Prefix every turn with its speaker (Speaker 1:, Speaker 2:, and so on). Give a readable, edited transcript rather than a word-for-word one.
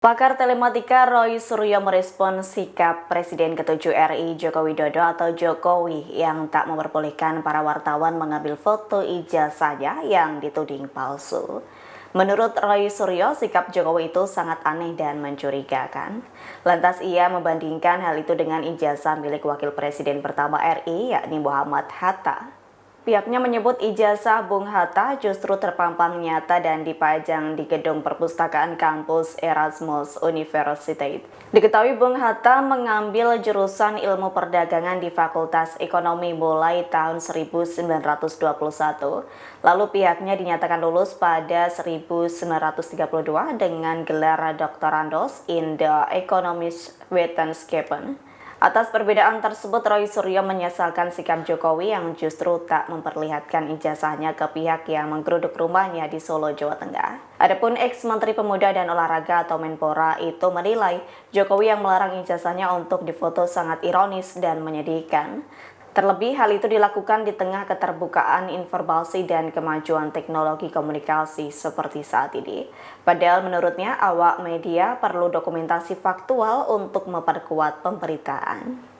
Speaker 1: Pakar telematika Roy Suryo merespon sikap Presiden ke-7 RI Joko Widodo atau Jokowi yang tak memperbolehkan para wartawan mengambil foto ijazahnya yang dituding palsu. Menurut Roy Suryo, sikap Jokowi itu sangat aneh dan mencurigakan. Lantas ia membandingkan hal itu dengan ijazah milik Wakil Presiden pertama RI, yakni Muhammad Hatta. Pihaknya menyebut ijazah Bung Hatta justru terpampang nyata dan dipajang di gedung perpustakaan kampus Erasmus University. Diketahui Bung Hatta mengambil jurusan ilmu perdagangan di Fakultas Ekonomi mulai tahun 1921, lalu pihaknya dinyatakan lulus pada 1932 dengan gelar Doctorandus in the Economics Wetenskapen. Atas perbedaan tersebut, Roy Suryo menyesalkan sikap Jokowi yang justru tak memperlihatkan ijazahnya ke pihak yang menggeruduk rumahnya di Solo, Jawa Tengah. Adapun ex-Menteri Pemuda dan Olahraga atau Menpora itu menilai Jokowi yang melarang ijazahnya untuk difoto sangat ironis dan menyedihkan. Terlebih hal itu dilakukan di tengah keterbukaan informasi dan kemajuan teknologi komunikasi seperti saat ini. Padahal menurutnya awak media perlu dokumentasi faktual untuk memperkuat pemberitaan.